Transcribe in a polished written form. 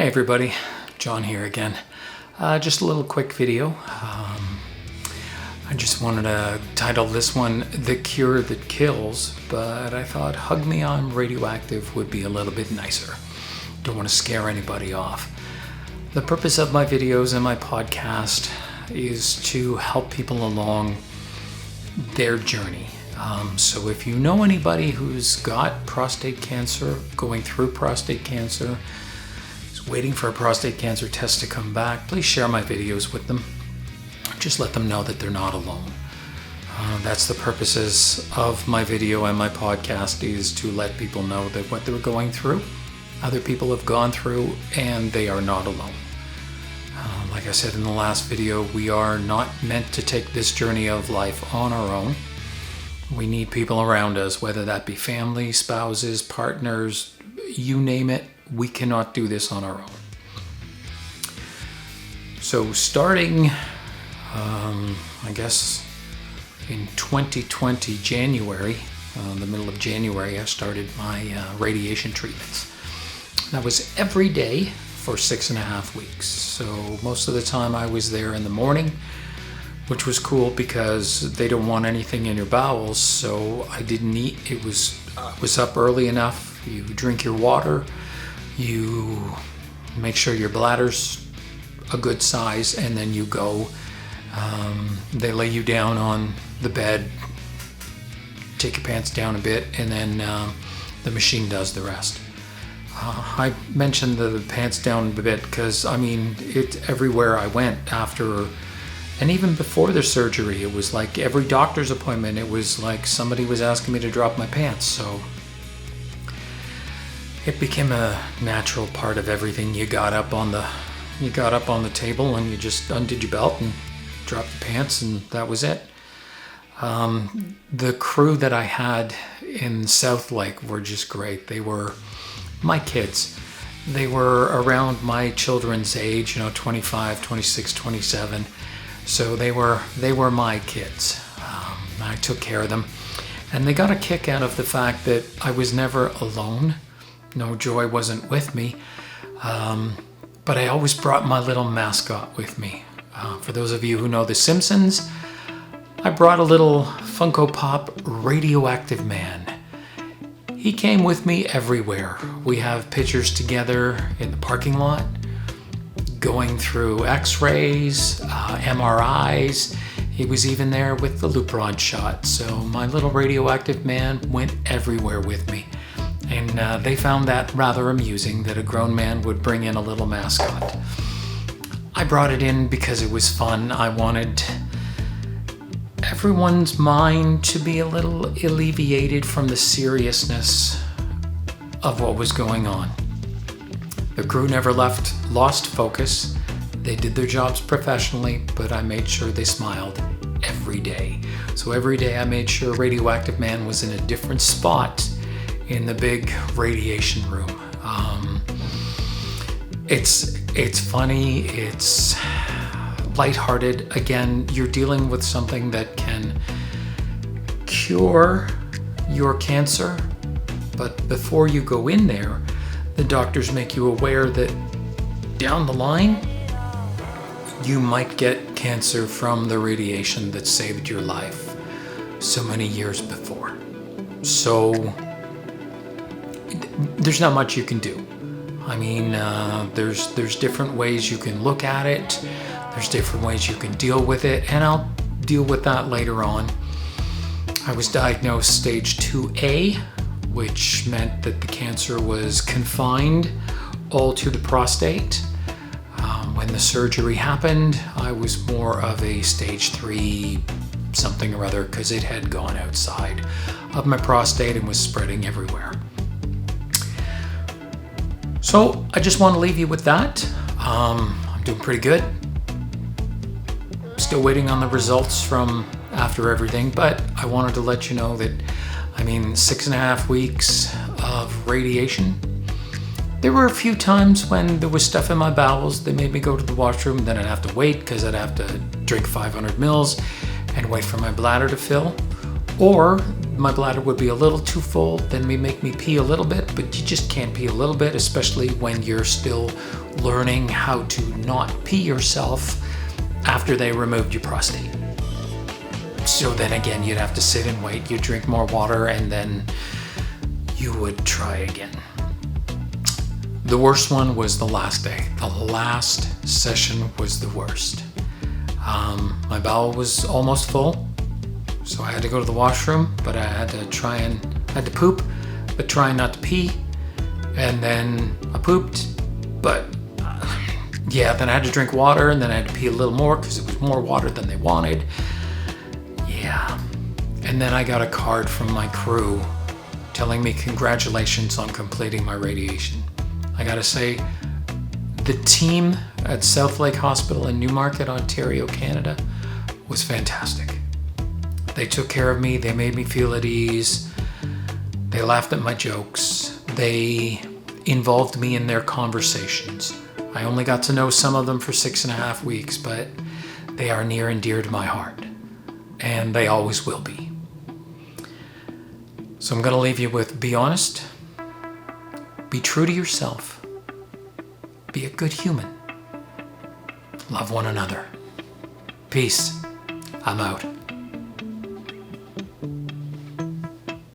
Hey everybody, John here again. Just a little quick video. I just wanted to title this one The Cure That Kills, but I thought Hug Me I'm Radioactive would be a little bit nicer. Don't want to scare anybody off. The purpose of my videos and my podcast is to help people along their journey. So if you know anybody who's got prostate cancer, going through prostate cancer, is waiting for a prostate cancer test to come back, please share my videos with them. Just let them know that they're not alone. That's the purposes of my video and my podcast, is to let people know that what they're going through, other people have gone through, and they are not alone. Like I said in the last video, we are not meant to take this journey of life on our own. We need people around us, whether that be family, spouses, partners, you name it. We cannot do this on our own. So starting, I guess in 2020, January, the middle of January, I started my radiation treatments. That was every day for 6.5 weeks. So most of the time I was there in the morning, which was cool because they don't want anything in your bowels, so I didn't eat. I was up early enough. You drink your water, you make sure your bladder's a good size, and then you go. They lay you down on the bed, take your pants down a bit, and then the machine does the rest. I mentioned the pants down a bit because, I mean, everywhere I went after, and even before the surgery, it was like every doctor's appointment, it was like somebody was asking me to drop my pants. So it became a natural part of everything. You got up on the table and you just undid your belt and dropped the pants, and that was it. The crew that I had in South Lake were just great. They were my kids. They were around my children's age, 25, 26, 27. So they were my kids. I took care of them, and they got a kick out of the fact that I was never alone. No, Joy wasn't with me, but I always brought my little Mascot with me. For those of you who know The Simpsons, I brought a little Funko Pop radioactive man. He came with me everywhere. We have pictures together in the parking lot, going through x-rays, MRIs. He was even there with the loop rod shot. So my little radioactive man went everywhere with me. And they found that rather amusing, that a grown man would bring in a little Mascot. I brought it in because it was fun. I wanted everyone's mind to be a little alleviated from the seriousness of what was going on. The crew never lost focus. They did their jobs professionally, but I made sure they smiled every day. So every day I made sure Radioactive Man was in a different spot in the big radiation room. It's funny, it's lighthearted. Again, you're dealing with something that can cure your cancer, but before you go in there, the doctors make you aware that down the line, you might get cancer from the radiation that saved your life so many years before. So there's not much you can do. I mean, there's different ways you can look at it. There's different ways you can deal with it, and I'll deal with that later on. I was diagnosed stage 2A, which meant that the cancer was confined all to the prostate. When the surgery happened, I was more of a stage 3 something or other, because it had gone outside of my prostate and was spreading everywhere. So I just want to leave you with that. I'm doing pretty good. Still waiting on the results from after everything, but I wanted to let you know that, 6.5 weeks of radiation. There were a few times when there was stuff in my bowels that made me go to the washroom, then I'd have to wait because I'd have to drink 500 mils and wait for my bladder to fill. Or my bladder would be a little too full, then make me pee a little bit, but you just can't pee a little bit, especially when you're still learning how to not pee yourself after they removed your prostate. So then again, you'd have to sit and wait, you'd drink more water, and then you would try again. The worst one was the last day. The last session was the worst. My bowel was almost full, so I had to go to the washroom, but I had to poop, but try not to pee. And then I pooped, but then I had to drink water, and then I had to pee a little more because it was more water than they wanted. Yeah. And then I got a card from my crew telling me congratulations on completing my radiation. I gotta say, the team at South Lake Hospital in Newmarket, Ontario, Canada was fantastic. They took care of me, they made me feel at ease, they laughed at my jokes, they involved me in their conversations. I only got to know some of them for 6.5 weeks, but they are near and dear to my heart, and they always will be. So I'm gonna leave you with, be honest, be true to yourself, be a good human, love one another. Peace. I'm out.